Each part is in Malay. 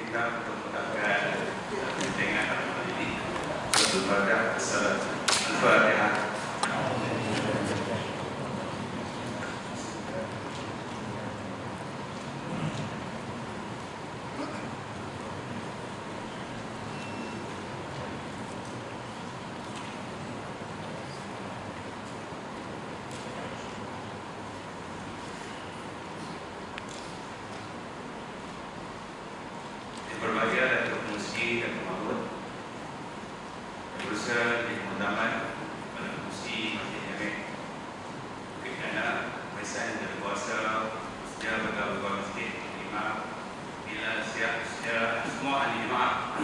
kita untuk mendapatkan dengan ini berbagai Al-Fatihah. Berbahagia dan berfungsi dan pembangun berusaha di pemutaman pada fungsi masjid Jamek Bukit Dana Pesan dan kuasa sejarah pegawai masjid imam bila siap semua ahli jemaah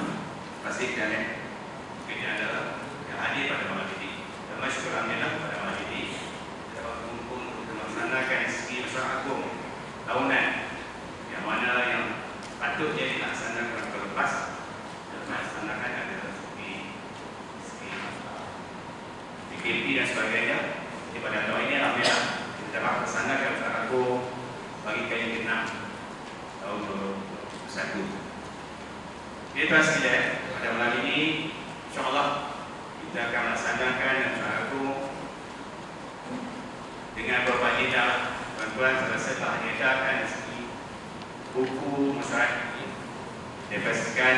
masjid Jamek Bukit Dana yang hadir pada malam ini dan masyukur alhamdulillah pada malam ini dapat mengumpul untuk melaksanakan segi masyarakat agung tahunan yang mana yang patutnya dilaksanakan terlepas dan melaksanakan adalah segi PKP dan sebagainya. Di pada tahun ini alhamdulillah kita laksanakan secara agung bagi kali ke-6 tahun 2021. Jadi tuan sekalian, pada malam ini insyaAllah kita akan melaksanakan secara agung dengan beberapa agenda. Tuan-tuan saya rasa telah diedarkan buku masyarakat dipastikan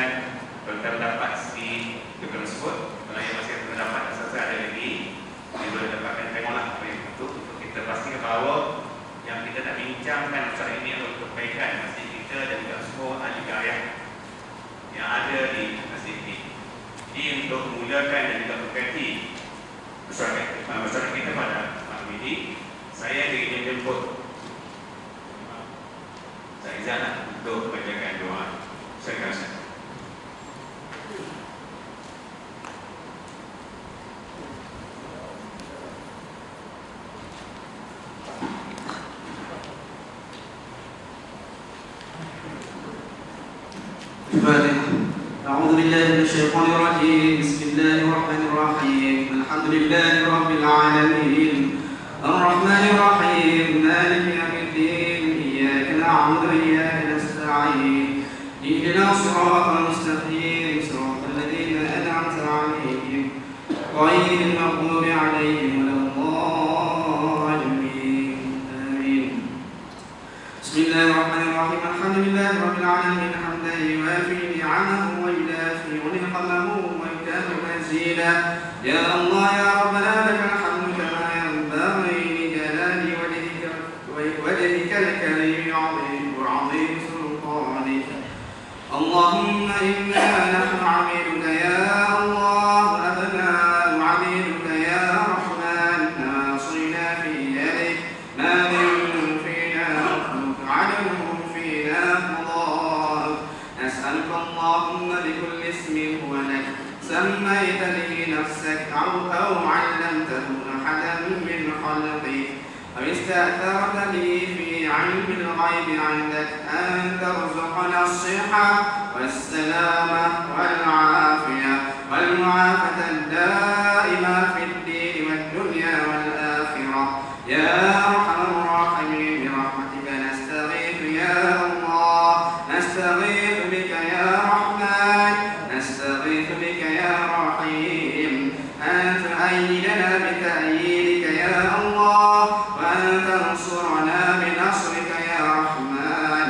terdapat di dokumen tersebut. Kalau yang masih terdapat asal ada lagi yang boleh dapatkan tengoklah untuk kita pastikan bahawa yang kita nak bincangkan masalah ini adalah perbaikan masjid kita dan juga semua ahli karya yang ada di masjid ini. Jadi untuk memulakan dan juga berkati masyarakat kita pada malam ini, saya ingin jemput Zainal untuk membacakan doa. Saya rasa. أعوذ بالله من الشيطان الرجيم. بسم الله الرحمن الرحيم. الحمد لله رب العالمين الرحمن الرحيم مالك يوم الدين إياك نعبد وإياك نستعين اهدنا الصراط المستقيم صراط الذين أنعمت عليهم غير المغضوب عليهم ولا الضالين آمين. بسم الله الرحمن الرحيم. الحمد لله رب العالمين حمدا يوافي نعمه ويدافع نقمه ويكافئ مزيدا. يا الله يا ربنا لك الحمد كما ينبغي لجلال وجهك الكريم وعظيم سلطانك. اللهم إنا نحن عبيدك يا الله أبناء عبيدك يا رحمن ناصرنا في يدك ماض فينا حكمك عدل فينا قضاءك. نسألك اللهم بكل اسم هو لك سميت به نفسك أو علمته أحدا من خلقك أو استأثرت به في علم الغيب عندك أن ترزقنا الصحة والسلامة والعافية والمعافاة الدائمة في الدين والدنيا والآخرة. يا أرحم الراحمين برحمتك نستغيث يا الله. نستغيث بك يا رحمن نستغيث بك يا رحيم. أن تؤيدنا بتأييدك يا الله وأن تنصرنا بنصرك يا رحمن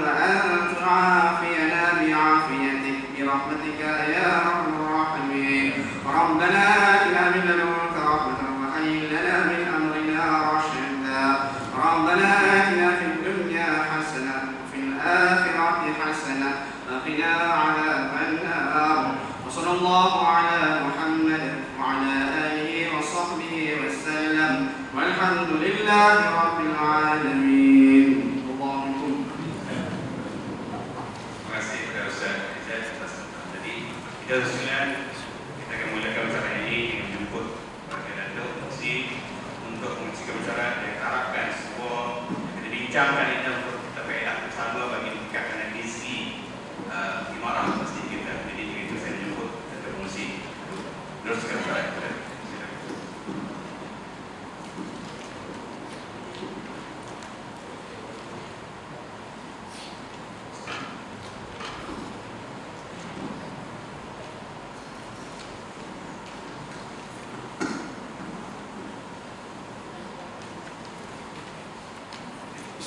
وأن تعافينا بعافيتك برحمتك يا أرحم الراحمين. ربنا آتنا من لدنك رحمة وهيئ لنا من أمرنا رشدا. ربنا آتنا في الدنيا حسنة وفي الآخرة حسنة وقنا عذاب النار. وصلى الله على محمد وعلى آله وصحبه وسلم والحمد لله رب العالمين. اللهم Terima kasih kepada Ustaz Rizal atas tadi. Kita sekalian kita akan mulakan acara ini dengan menjemput Wakil Datuk Fungsi untuk mengisikan masyarakat yang harapkan semua kita bincangkan ini untuk kita faedah bersama bagi meningkatkan visi imarah masjid kita. Jadi itu saya menjemput Datuk Fungsi untuk meneruskan masyarakat kita.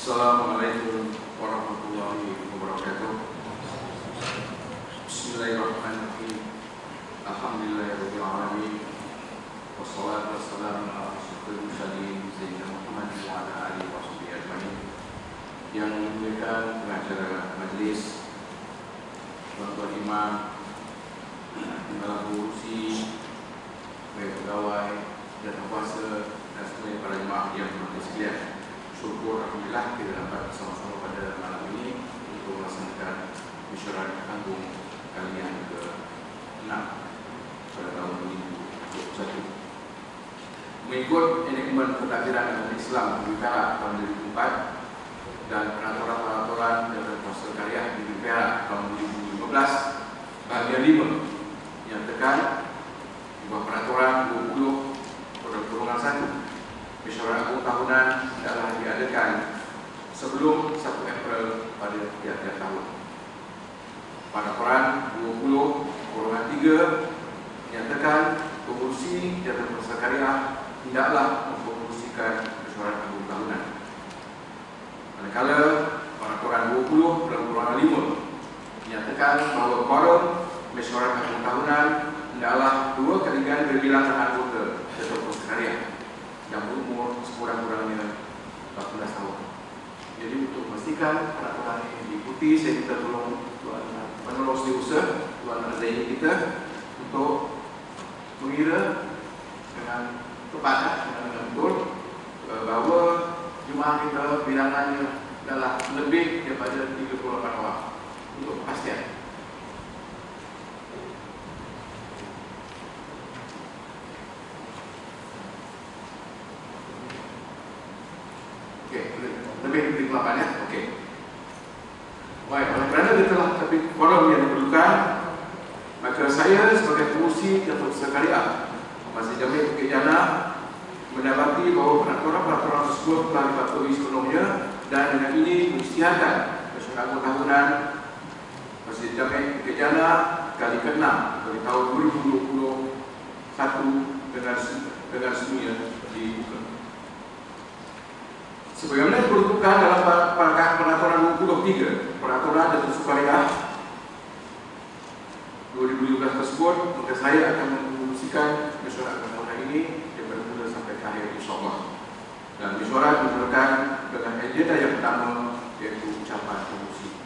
Assalamualaikum warahmatullahi wabarakatuh. Bismillahirrahmanirrahim. Alhamdulillahirabbil alamin. Wassalatu wassalamu ala asyrofil mursalin sayyidina Muhammad wa ala alihi washabihi ajmain. Yang memuliakan pengacara majelis, tuan-tuan imam, kepala pengurusi, pegawai dan kuasa dan semua para jemaah yang berbahagia sekalian. Syukur alhamdulillah kita dapat bersama-sama pada malam ini untuk melaksanakan mesyuarat agung kali yang ke-6 pada tahun 2021. Mengikut enakmen pentadbiran agama Islam di Perak tahun 2004 dan peraturan-peraturan dan kuasa karya di Perak tahun 2015 bahagian 5 yang tekan sebuah peraturan 20/1 mesyuarat agung tahunan adalah diadakan sebelum 1 April pada tiap-tiap tahun. Peraturan 20/3 nyatakan pengurusi jabatan kuasa karya hendaklah mempengurusikan mesyuarat agung tahunan. Manakala peraturan 20/5 nyatakan bahawa quorum mesyuarat agung tahunan hendaklah 2 kalikan bilangan anggota jabatan kuasa karya yang berumur sekurang-kurangnya 14 tahun. Jadi untuk memastikan peraturan ini diikuti, saya minta tolong Tuan Penerus Diusaha, Tuan Azaini kita untuk mengira dengan tepat, dengan betul bahawa jemaah kita bilangannya adalah lebih daripada 38 orang untuk kepastian. Lebih dari 8 ya? Okey. Baik, oleh kerana kita telah tapi quorum yang diperlukan, maka saya sebagai pengurusi jabatan kuasa karya Masjid Jami' Bukit Jana mendapati bahawa peraturan-peraturan tersebut telah dipatuhi sebelumnya dan dengan ini mengisytiharkan mesyuarat agung tahunan Masjid Jami' Bukit Jana kali ke-6 dari tahun 2021 dengan semuanya dibuka. Sebagaimana diperuntukkan dalam peraturan 23 peraturan dan sukarya 2015 tersebut, maka saya akan mengurusikan mesyuarat agung tahunan ini daripada mula sampai ke akhir insyaAllah. Dan mesyuarat dimulakan dengan agenda yang pertama, iaitu ucapan pengurusi.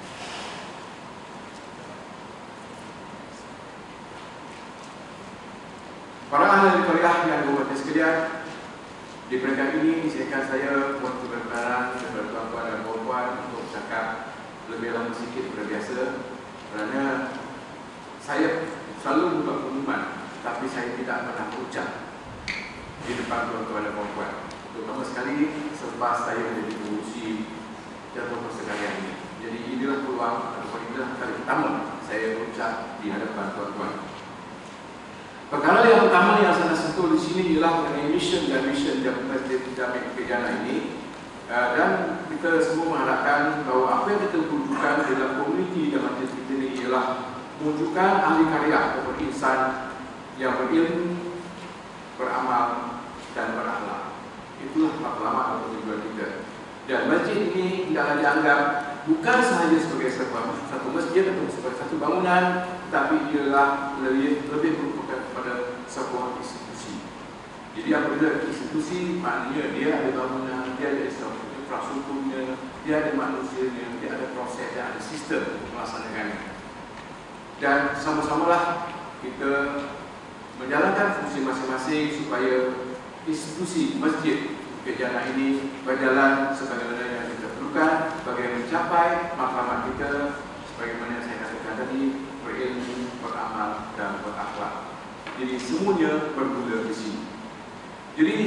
Para ahli kuliah yang berhormat sekalian, di peringkat ini izinkan saya buat keberkaran kepada tuan-tuan dan puan-puan untuk bercakap lebih lama sedikit daripada biasa, kerana saya selalu buat pengumuman tapi saya tidak pernah berucap di depan tuan-tuan dan puan-puan, terutama sekali selepas saya menjadi pengurusi jabatan kuasa karya ini. Jadi inilah peluang ataupun inilah kali pertama saya berucap di hadapan tuan-tuan. Perkara yang pertama yang saya sentuh di sini ialah mengenai mission dan vision Masjid Jami' Bukit Jana ini, dan kita semua mengharapkan bahawa apa yang kita wujudkan dalam komuniti dan masjid kita ini ialah mewujudkan ahli karya ataupun insan yang berilmu, beramal dan berakhlak. Itulah matlamat atau tujuan kita. Dan masjid ini tidaklah dianggap bukan sahaja sebagai satu masjid atau sebagai satu bangunan, tetapi ialah lebih merupakan kepada sebuah institusi. Jadi apabila institusi, maknanya dia ada bangunan, dia ada infrastrukturnya, dia ada manusianya, dia ada proses, dia ada sistem untuk melaksanakannya. Dan sama-samalah kita menjalankan fungsi masing-masing supaya institusi masjid Bukit Jana ini berjalan sebagaimana yang kita perlukan bagi mencapai matlamat kita sebagaimana yang saya katakan tadi, berilmu, beramal dan berakhlak. Jadi semuanya bermula di sini. Jadi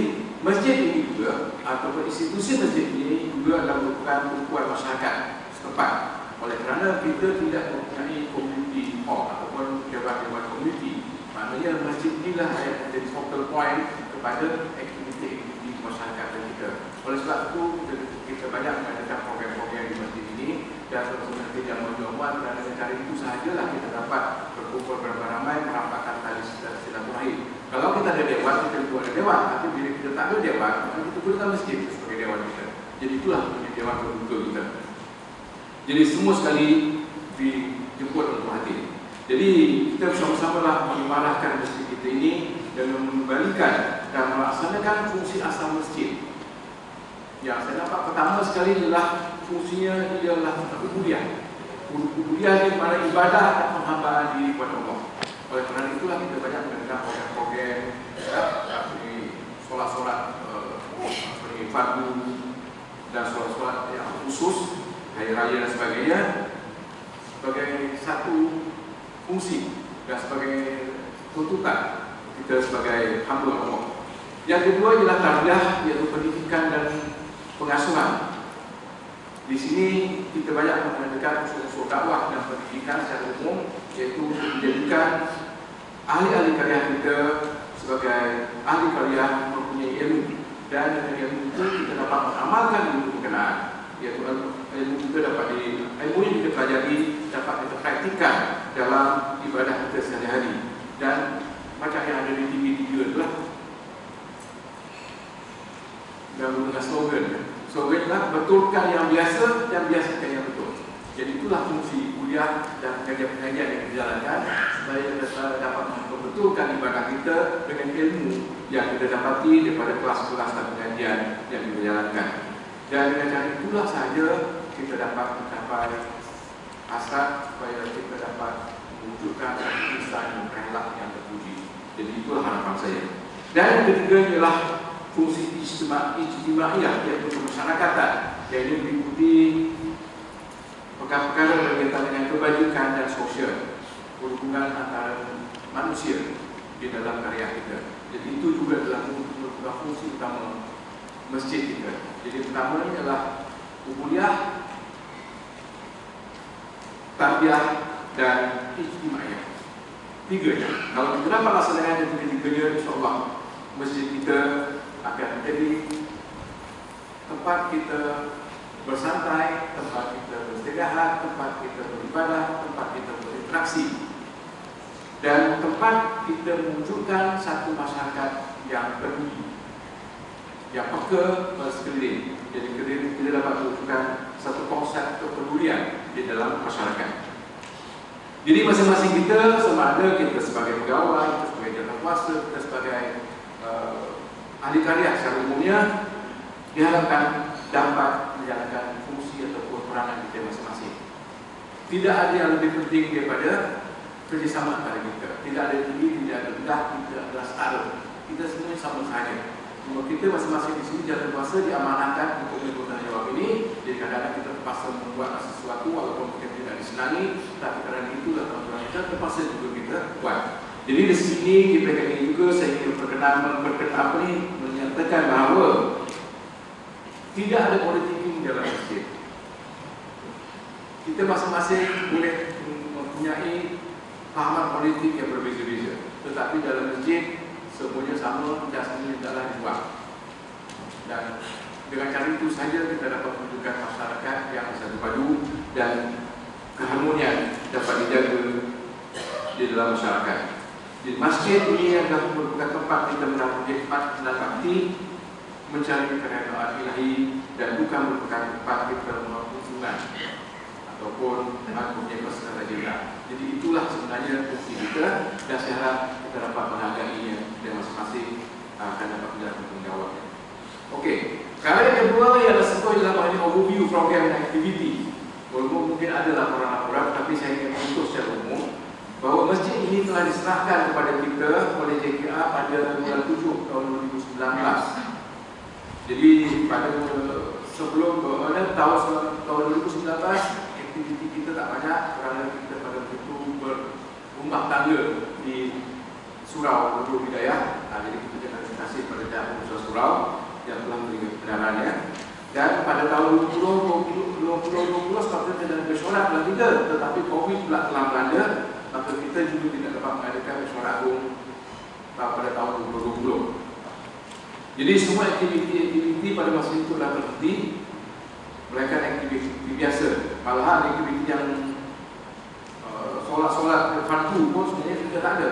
masjid ini juga ataupun institusi masjid ini juga adalah merupakan tumpuan masyarakat setempat. Oleh kerana kita tidak mempunyai community hall ataupun dewan-dewan community, maknanya masjid inilah yang menjadi focal point kepada aktiviti masyarakat kita. Oleh sebab itu kita banyak mengadakan program-program di masjid ini, dan sebenarnya yang menjawab kerana cara itu sahajalah kita dapat berkumpul beramai-ramai merampakkan tali silaturahim. Kalau kita ada dewan, kita buat dewan, tapi bila kita tak ada dewan, maka kita gunakan masjid sebagai dewan kita. Jadi itulah Dewan Terbuka kita. Jadi semua sekali dijemput untuk hadir. Jadi kita bersama-samalah mengimarahkan masjid kita ini dan mengembalikan dan melaksanakan fungsi asal masjid. Yang saya dapat pertama sekali adalah fungsinya ialah ubudiah. Ubudiah di mana ibadah dan penghambaan diri kepada Allah. Oleh kerana itulah kita banyak mendengar program-program seperti solat-solat seperti fardu dan solat-solat yang khusus, hari raya dan sebagainya, sebagai satu fungsi dan sebagai tuntutan kita sebagai hamba Allah. Yang kedua ialah tarbiyah, iaitu pendidikan dan pengasuhan. Di sini kita banyak mengenalkan unsur dakwah dan pendidikan secara umum, iaitu menjadikan ahli-ahli karya kita sebagai ahli karya mempunyai ilmu, dan dengan ilmu itu kita dapat mengamalkan ilmu berkenaan, iaitu ilmu kita dapat ilmu yang kita pelajari dapat kita praktikkan dalam ibadah kita sehari-hari. Dan macam yang ada di TV itulah yang menggunakan slogan. Slogan adalah betulkan yang biasa dan biasakan yang betul. Jadi itulah fungsi kuliah dan pengajian yang dijalankan supaya kita dapat membetulkan ibadah kita dengan ilmu yang kita dapati daripada kelas-kelas dan pengajian yang kita jalankan. Dan dengan cara itulah sahaja kita dapat mencapai hasrat supaya kita dapat mewujudkan Islam yang kelak yang terpuji. Jadi itulah harapan saya. Dan yang ketiga ialah fungsi ijtimaiyah, iaitu kemasyarakatan, yang ini meliputi perkara-perkara berkaitan dengan kebajikan dan sosial, hubungan antara manusia di dalam karya kita. Jadi itu juga adalah fungsi utama masjid kita. Jadi pertama ini adalah ubudiyah, tarbiyah dan ijtimaiyah. Tiganya. Kalau kita dapat laksanakan yang tiga-tiganya, insyaAllah masjid kita akan menjadi tempat kita bersantai, tempat kita beristirahat, tempat kita beribadah, tempat kita berinteraksi, dan tempat kita mewujudkan satu masyarakat yang peduli, yang peka pada sekeliling. Jadi kita dapat mewujudkan satu konsep kepedulian di dalam masyarakat. Jadi masing-masing kita, sama ada kita sebagai pegawai, kita sebagai jawatan, kita sebagai ahli karya secara umumnya, diharapkan dapat menjalankan fungsi atau peranan kita masing-masing. Tidak ada yang lebih penting daripada kerjasama antara kita. Tidak ada yang tinggi, tidak ada rendah, tidak ada setara. Kita semuanya sama saja. Cuma kita masing-masing di sini jalan kuasa diamanahkan untuk bertanggungjawab ini. Jadi kadang-kadang kita terpaksa membuat sesuatu walaupun mungkin tidak disenangi, tapi kerana itulah peraturan kita, terpaksa juga kita buat. Jadi di sini kita ingin juga saya ingin menyatakan bahawa tidak ada politik di dalam masjid. Kita masing-masing boleh mempunyai pahaman politik yang berbeza-beza, tetapi dalam masjid semuanya sama dan semuanya adalah dibuat. Dan dengan cara itu saja kita dapat menunjukkan masyarakat yang bersatu padu dan keharmonian dapat dijaga di dalam masyarakat. Di masjid ini adalah merupakan tempat kita mendapat hikmat dan bakti, mencari keredaan ilahi, dan bukan merupakan tempat kita melakukan hubungan ataupun mempunyai personal agenda. Jadi itulah sebenarnya fungsi kita, dan saya harap kita dapat menghargainya dan masing-masing akan dapat menjalankan tanggungjawabnya. Okey, sekarang yang kedua ialah sebuah overview program dan aktiviti. Walaupun mungkin ada laporan-laporan, tapi saya ingin mengutus secara umum bahawa masjid ini telah diserahkan kepada kita oleh JKA pada bulan 7 tahun 2019. Jadi pada sebelum tahun 2019 aktiviti kita tak banyak kerana kita pada waktu itu berumah tangga di Surau Bodoh Hidayah. Jadi kita terima kasih pada pihak pengusaha Surau yang telah memberi kendaraannya. Dan pada tahun 2020 sepatutnya dan bersorak dalam kita, tetapi COVID pula telah melanda, maka kita juga tidak dapat mengadakan mesyuarat agung pada tahun 2020. Jadi semua aktiviti pada masa itu telah berhenti, melainkan aktiviti biasa. Malahan aktiviti yang solat-solat fardu pun sebenarnya kita tak ada.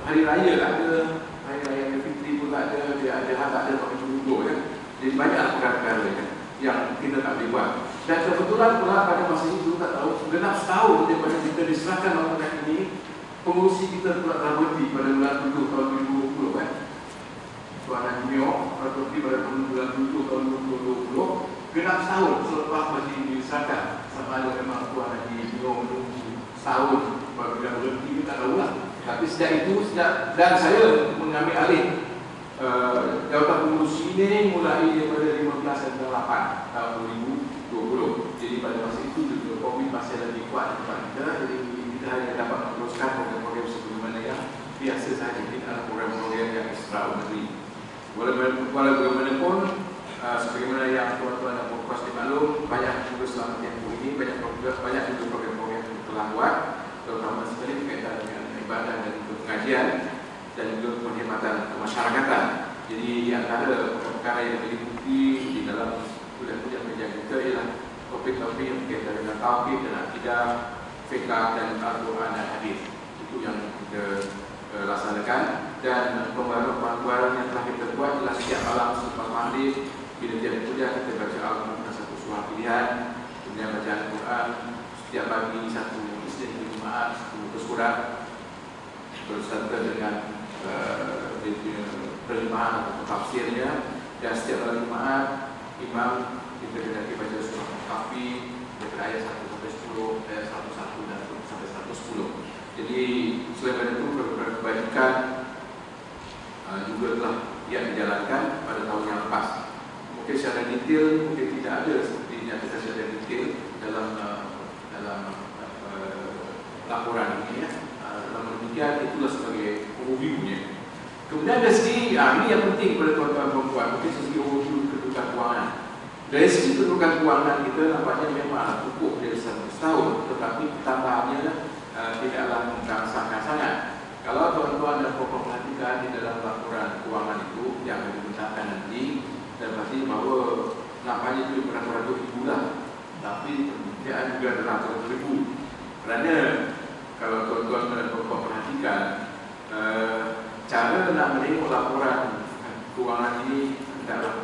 Hari raya tak ada, hari raya Fitri pun tak ada, dia ada tak ada pakai dulu ya. Jadi banyak perkara-perkara kan. yang kita tak boleh buat. Dan kebetulan pula pada masa itu tak tahu genap setahun daripada kita diserahkan bangunan ini, pengurusi kita pula telah berhenti pada bulan 7 tahun 2020 kan. Tuan New York berhenti pada bulan 7 tahun 2020, genap setahun selepas masih diserahkan. Sama ada memang Tuan New York menunggu setahun baru dia berhenti, kita tak tahu lah. Tapi sejak itu, dan saya mengambil alih jawatan pengurusi ini mulai daripada 15 dan 8 tahun 2020. Jadi pada masa itu juga COVID masih lagi kuat di tempat kita. Jadi kita hanya dapat meneruskan program-program sebagaimana yang biasa sahaja, tidak program-program yang extraordinary. Bagaimanapun, sebagaimana yang tuan-tuan dan puan-puan dimaklum, banyak juga selama tempoh ini, banyak juga program-program yang telah buat, terutama sekali berkaitan dengan ibadah dan pengajian dan juga perkhidmatan kemasyarakatan. Jadi di antara perkara yang meliputi di dalam kuliah-kuliah pengajian kita ialah topik-topik yang berkaitan dengan tauhid dan akidah, fiqh dan Al-Quran dan hadis. Itu yang kita laksanakan. Dan pembaharan yang telah kita buat ialah setiap malam selepas maghrib bila tiada kuliah kita baca Al-Quran satu surah pilihan, kemudian baca Al-Quran setiap pagi satu Isnin di Jumaat satu surat berserta dengan terjemahan atau tafsirnya, dan setiap hari Jumaat imam kita hendaki baca surah Al-Kahfi daripada ayat 1 sampai 10, ayat 1 dan sampai 110. Jadi selain itu kebajikan juga telah yang dijalankan pada tahun yang lepas. Mungkin secara detail mungkin tidak ada seperti dinyatakan secara detail dalam laporan ini ya. Namun demikian itulah sebagai overview-nya. Kemudian dari segi ini yang penting pada tuan-tuan perempuan, mungkin segi overview kedudukan kewangan. Dari segi kedudukan kewangan kita nampaknya memang cukup dari setahun, tetapi tambahannya tidaklah mengangsakan sangat. Kalau tuan-tuan dan puan-puan perhatikan di dalam laporan kewangan itu yang akan dibentangkan nanti, dan pasti bahawa nampaknya itu beratus-ratus ribu lah, tapi perbincangan juga beratus-ratus ribu. Kerana kalau tuan-tuan dan puan-puan perhatikan, cara nak menengok laporan kewangan ini tidaklah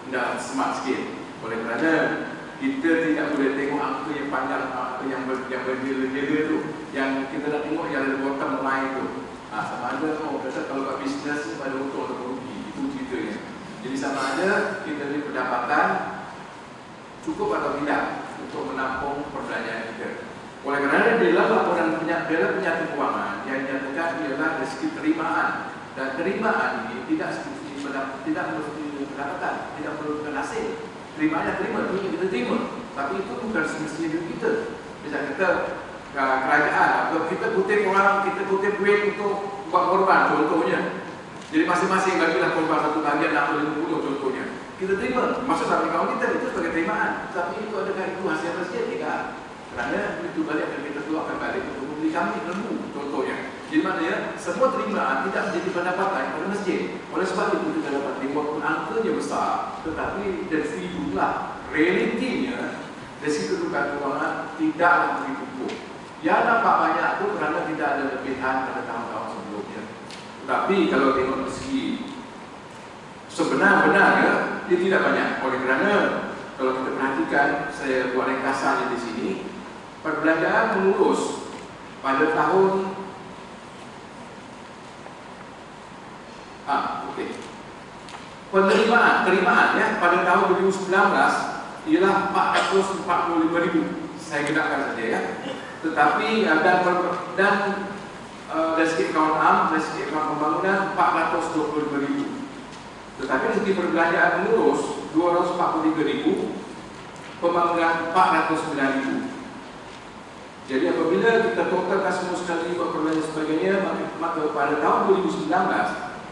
tidak smart sikit. Oleh kerana kita tidak boleh tengok angka yang panjang, angka yang berjela-jela tu. Yang kita nak tengok yang ada bottom line tu. Sama ada kalau kat bisnes pada untung atau rugi, itu ceritanya. Jadi sama ada kita ni pendapatan cukup atau tidak untuk menampung perbelanjaan kita. Oleh kerana dalam laporan penyata kewangan yang dinyatakan ialah dari segi penerimaan, dan penerimaan ini tidak mesti pendapatan, tidak perlu hasil. Terimaannya terima, duit kita terima, tapi itu bukan semestinya duit kita. Misalnya kita kerajaan atau kita kutip orang, kita kutip duit untuk buat korban contohnya. Jadi masing-masing bagilah korban satu bagian 60 contohnya. Kita terima, maksud dalam akaun kita itu sebagai terimaan. Tapi itu adakah itu hasil masjid? Tidak. Kerana itu balik akan kita keluarkan balik untuk membeli kambing lembu contohnya. Jadi maknanya semua terimaan tidak menjadi pendapatan pada masjid. Oleh sebab itu kita dapat tengok walaupun angkanya besar, tetapi dari segi jumlah realitinya dari segi kedudukan kewangan tidaklah begitu kuat. Yang nampak banyak itu kerana tidak ada lebihan pada tahun-tahun sebelumnya. Tetapi kalau tengok dari segi sebenar-benarnya dia tidak banyak. Oleh kerana kalau kita perhatikan, saya buat ringkasannya di sini, perbelanjaan mengurus pada tahun penerimaan ya pada tahun 2019 ialah 445,000. Saya genapkan saja ya. Tetapi dari segi akaun am, dari segi akaun pembangunan 425,000. Tetapi dari segi perbelanjaan mengurus 243,000, pembangunan 409,000. Jadi apabila kita totalkan semua sekali perbelanjaan sebagainya, maka pada tahun 2019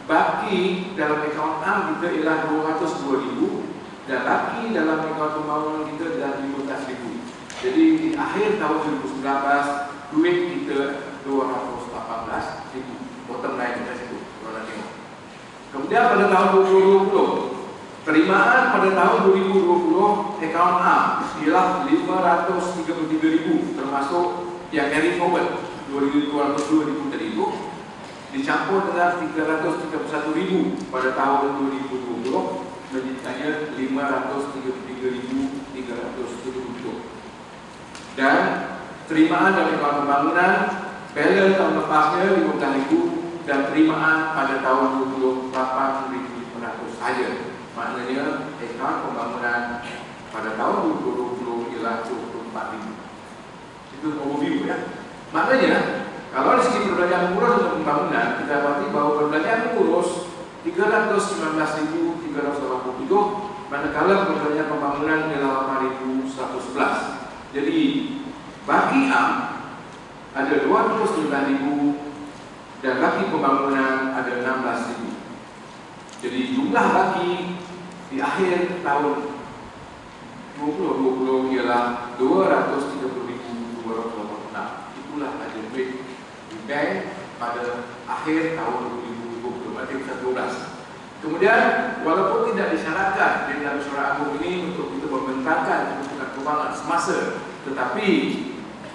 baki dalam akaun am kita ialah 202,000 dan baki dalam akaun pembangunan kita adalah 15,000. Jadi di akhir tahun 2019 duit kita 218,000. Bottom line kita situ. Kalau tengok. Kemudian pada tahun 2020, penerimaan pada tahun 2020 akaun am ialah 533,000 termasuk yang carry forward 202,000 tadi itu dicampur dengan 331,000 pada tahun 2020 menjadikannya 533.370. Dan terimaan dari akaun pembangunan balance tahun lepasnya 15.000 dan terimaan pada tahun 20 8.500 saja. Maknanya akaun pembangunan pada tahun 2020 ialah 24.000. Itu overview ya. Maknanya kalau dari segi perbelanjaan mengurus untuk pembangunan, kita dapati bahwa perbelanjaan mengurus 319.387, manakala perbelanjaan pembangunan ialah 8.111. Jadi bagi AM ada 29.000 dan bagi pembangunan ada 16.000. Jadi jumlah bagi di akhir tahun 2020 ialah 230.286. Itulah ada duit di bank pada akhir tahun 2020, berarti 12. Kemudian walaupun tidak disyaratkan di dalam Syurah Agung ini untuk kita membentangkan kebutuhan keuangan semasa, tetapi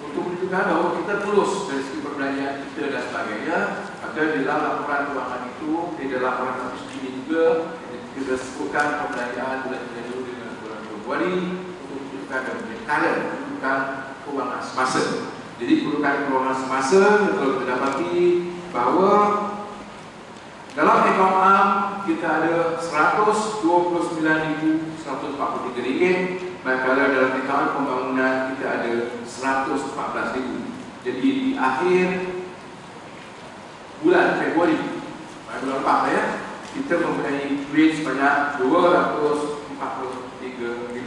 untuk menunjukkan bahawa kita tulus dari segi perbelanjaan kita dan sebagainya, maka di dalam laporan keuangan itu, di dalam laporan habis ini juga kita sebutkan perbelanjaan bulan Januari dengan bulan Februari untuk menunjukkan dan menunjukkan keuangan semasa. Jadi kedudukan keuangan semasa kalau kita dapati bahawa dalam akaun AM kita ada Rp129.143, manakala dalam akaun pembangunan kita ada Rp114.000. Jadi di akhir bulan Februari, bulan lepas ya, kita mempunyai duit sebanyak Rp243.000.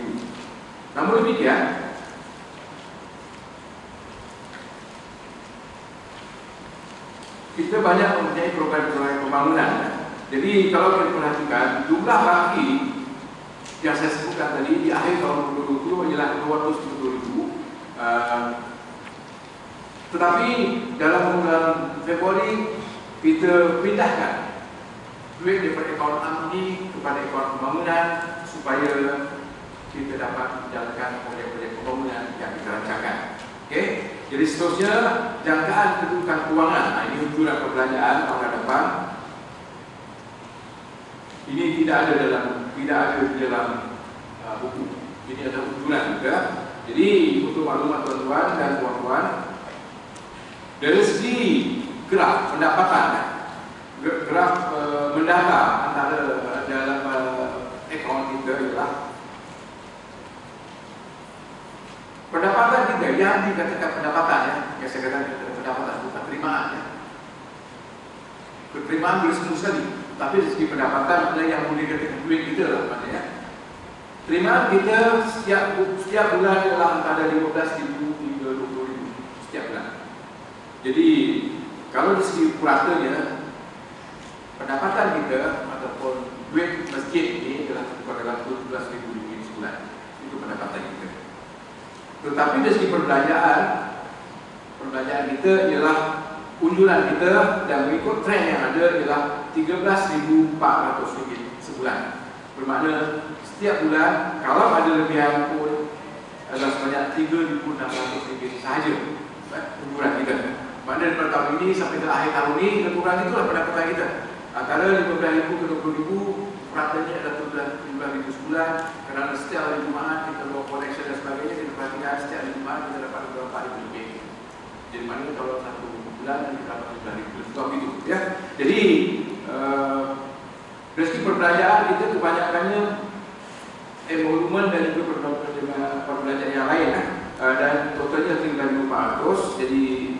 Namun demikian, kita banyak mempunyai program-program pembangunan. Jadi kalau kita perhatikan jumlah baki yang saya sebutkan tadi di akhir tahun 2020 ialah 270.000. Tetapi dalam bulan Februari kita pindahkan duit daripada akaun AM ini kepada akaun pembangunan supaya kita dapat menjalankan proyek-proyek pembangunan yang kita rancangkan. Okey. Jadi seterusnya jangkaan kedudukan keuangan. Ini ujuran perbelanjaan tahun depan. Ini tidak ada di dalam buku. Ini ada ujuran juga. Jadi untuk maklumat tuan-tuan dan puan-puan, dari segi graf pendapatan, graf mendata antara dalam akaun kita ialah pendapatan kita yang dikatakan pendapatan ya, yang saya katakan pendapatan bukan terimaan ya. Penerimaan boleh semua sekali, tapi dari segi pendapatan adalah yang boleh dikatakan duit kita lah maknanya. Penerimaan kita setiap bulan ialah antara 15.000 hingga 20.000 setiap bulan. Jadi kalau dari segi puratanya pendapatan kita ataupun duit masjid ini adalah dalam 17.000 ringgit sebulan. Itu pendapatan kita. Tetapi dari segi perbelanjaan kita ialah unjuran kita dan mengikut tren yang ada ialah 13.400 ringgit sebulan. Bermakna setiap bulan kalau ada lebihan pun adalah sebanyak 3.600 ringgit sahaja unjuran kita. Maknanya daripada tahun ini sampai ke akhir tahun ini lebih itulah pendapatan kita. Antara 15.000 ke 20.000 ratanya ada 17.000 sebulan. Kerana setiap hari Jumaat kita buat connection dan sebagainya, kita perhatikan setiap hari Jumaat kita dapat beberapa ringgit. Jadi maknanya kalau satu bulan kita dapat 17.000 sebab itu ya. Jadi dari segi perbelanjaan kita kebanyakannya volumen dan juga perbelanjaan yang lain dan totalnya 3.400. Jadi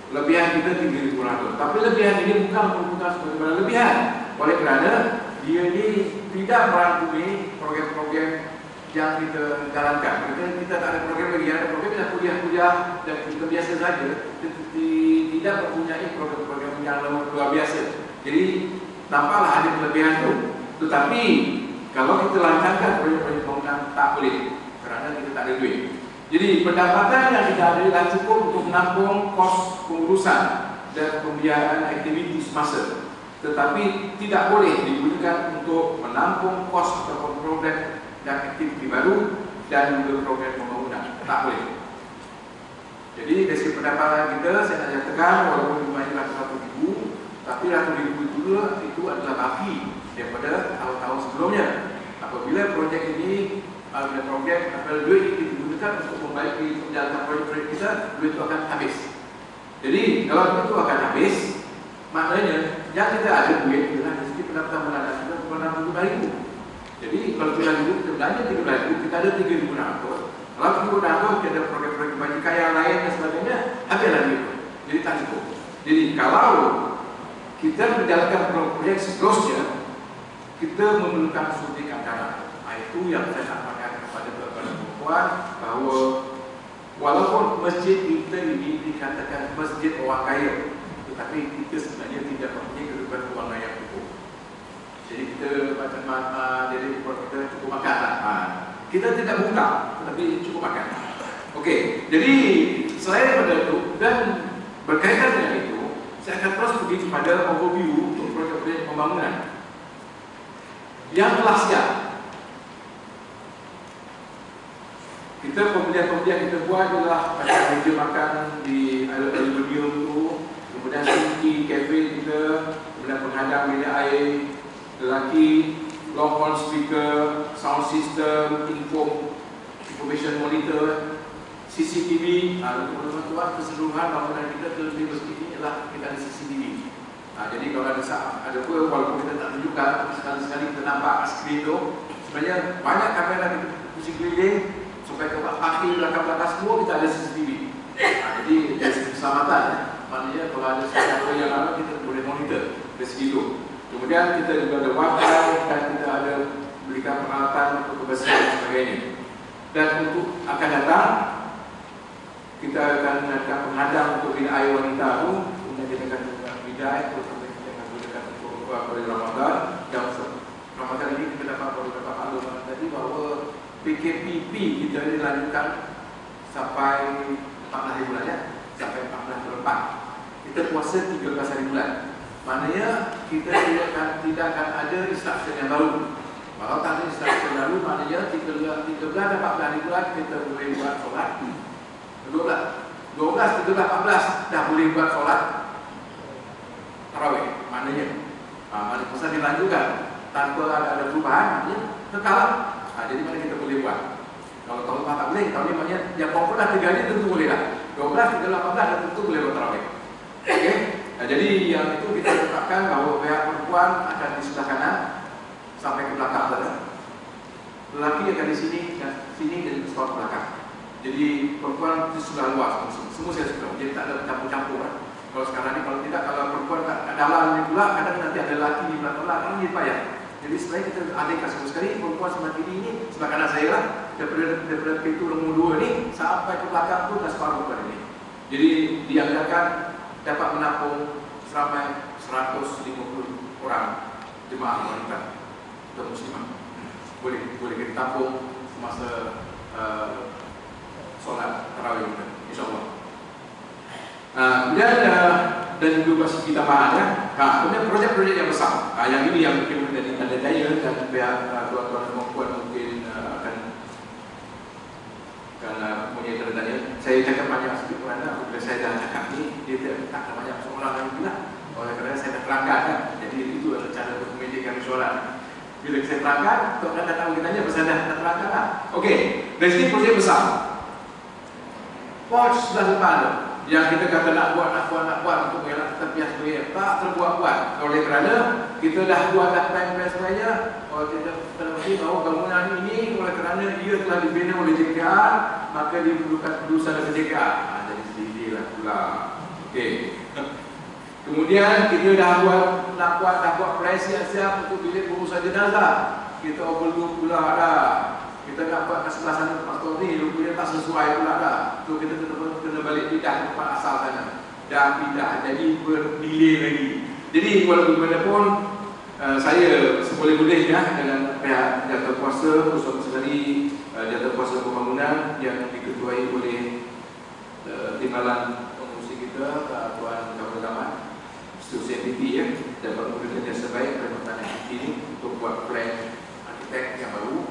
lebihan kita 3.400. Tapi lebihan ini bukan sebagaimana lebihan, oleh kerana dia ini tidak merangkumi program-program yang kita jalankan. Kita tak ada program lagi, ada program yang kuliah-kuliah dan kita biasa saja, tidak mempunyai program-program yang luar biasa. Jadi tampaklah ada kelebihan itu. Tetapi kalau kita lancarkan proyek-proyek pembangunan tak boleh, kerana kita tak ada duit. Jadi pendapatan yang kita ada adalah cukup untuk menampung kos pengurusan dan pembiayaan aktiviti semasa. Tetapi tidak boleh digunakan untuk menampung kos atau program dan aktiviti baru dan juga program pembangunan. Tak boleh. Jadi dari segi pendapatan kita, saya nak nyatakan walaupun jumlahnya 100.000, tapi 100.000 itu adalah baki daripada tahun-tahun sebelumnya. Apabila projek ini apabila duit ini digunakan untuk membaiki menjalankan projek-projek kita, duit itu akan habis. Jadi kalau duit itu akan habis, maknanya yang kita ada duit adalah dari segi pendapatan bulanan kita bukan RM7.000. Jadi kalau RM7.000 kita belanja RM3.000, kita ada RM3.600. Kalau RM3.600 kita ada proyek-proyek kebajikan yang lain dan sebagainya, habislah duit itu. Jadi tak cukup. Jadi kalau kita menjalankan proyek seterusnya, kita memerlukan suntikan dana. Itu yang saya sampaikan kepada perempuan bahawa walaupun masjid kita ini dikatakan masjid orang kaya, tetapi kita sebenarnya tidak mempunyai kehidupan kewangan yang cukup. Jadi kita macam jadi kita cukup makan. Kita tidak buka, tetapi cukup makan. Okey, jadi selain daripada itu dan berkaitan dengan itu, saya akan terus pergi kepada overview untuk projek-projek pembangunan yang telah siap. Kita pembelian-pembelian kita buat adalah macam meja makan di aluminium tu, kemudian sinki, kafe kita, kemudian penghadang bilik air, lelaki, long horn speaker, sound system, information monitor, CCTV. Tuan-tuan keseluruhan bangunan kita terlebih ini adalah kita ada CCTV. Jadi kalau ada apa, walaupun kita tak tunjukkan, sekali-sekali kita nampak skrin tu, sebenarnya banyak kamera kita pusing keliling supaya ke kaki belakang-belakang semua kita ada CCTV. Jadi dari segi keselamatan, maknanya kalau ada sesuatu yang lalu kita boleh monitor dari segi itu. Kemudian kita juga ada wifi dan kita ada berikan peralatan untuk kebersihan dan sebagainya. Dan untuk akan datang, kita akan mengadakan penghadang untuk bilik air wanita itu. Kemudian kita akan menggunakan bidai, terus kita akan gunakan untuk pada Ramadan. Dan Ramadan ini kita dapat maklum tadi bahawa PKPP kita dilanjutkan sampai 14 hari bulan ya, sampai 14 bulan 4. Kita puasa 13 hari bulan. Maknanya kita tidak akan ada instruction yang baru. Kalau tak ada instruction baru, maknanya 13 dan 14 hari bulan kita boleh buat solat. 12, 13, 14 dah boleh buat solat tarawih. Maknanya puasa dilanjutkan tanpa ada perubahan, maknanya kekal. Jadi mana kita boleh buat. Kalau tahun lepas tak boleh, tahun ni maknanya yang popular 3 hari tentu boleh lah. 12, 13, 18 dah tentu boleh buat tarawih. Okey. Jadi yang itu kita tetapkan bahawa pihak perempuan akan di sebelah kanan sampai ke belakang sana. Lelaki akan di sini dan sini dan di sebelah belakang. Jadi perempuan di sebelah luar semua saya suka. Jadi tak ada campur-campur kan. Kalau sekarang ni kalau tidak, kalau perempuan kat dalam ni pula, kadang nanti ada lelaki di belakang, kan jadi payah. Jadi sebenarnya kita adilkan semua sekali, perempuan sebelah kiri ini, sebelah kanan saya lah, daripada pintu nombor 2 ni sampai ke belakang tu dah separuh pada ni. Jadi dianggarkan dapat menampung seramai 150 orang jemaah wanita dan muslimah. Boleh kita tampung semasa solat tarawih kita, insyaAllah. Kemudian dan juga kita bahas ya. Kemudian projek-projek yang besar. Yang ini yang mungkin menjadi tanda tanya dan pihak tuan-tuan dan puan mungkin akan punya tanda tanya. Saya cakap banyak sikit kerana apabila saya dah cakap ni, dia tak banyak soalan lagi pula. Oleh kerana saya dah terangkan kan. Jadi itu adalah cara untuk memediakan soalan. Bila saya terangkan, tuan-tuan datang bertanya pasal dah terangkan lah. Okey, dari sini projek besar. Pos sebelah depan tu yang kita kata nak buat untuk mengelak tepias sebenarnya tak terbuat-buat. Oleh kerana kita dah buat dah plan-plan sebenarnya, kita termesti bahawa bangunan ini oleh kerana ia telah dibina oleh JKA, maka dia perlu ada JKA. Jadi sendirilah pula. Okey. Kemudian kita dah buat plan siap-siap untuk bilik pengurusan jenazah. Kita overlook pula dah. Kita nak buat kat sebelah sana pastor ni, rupanya tak sesuai pula dah. So kita kena balik pindah ke tempat asal sana. Dah pindah, jadi berdelay lagi. Jadi walaupun bagaimanapun saya seboleh-bolehnya dengan pihak Jawatankuasa, khusus sekali Jawatankuasa Pembangunan yang diketuai oleh timbalan pengurusi kita, Tuan Kapal Zaman, Seterusnya NTT ya, dapat memberikan jasa baik pada pertanian ini untuk buat plan arkitek yang baru.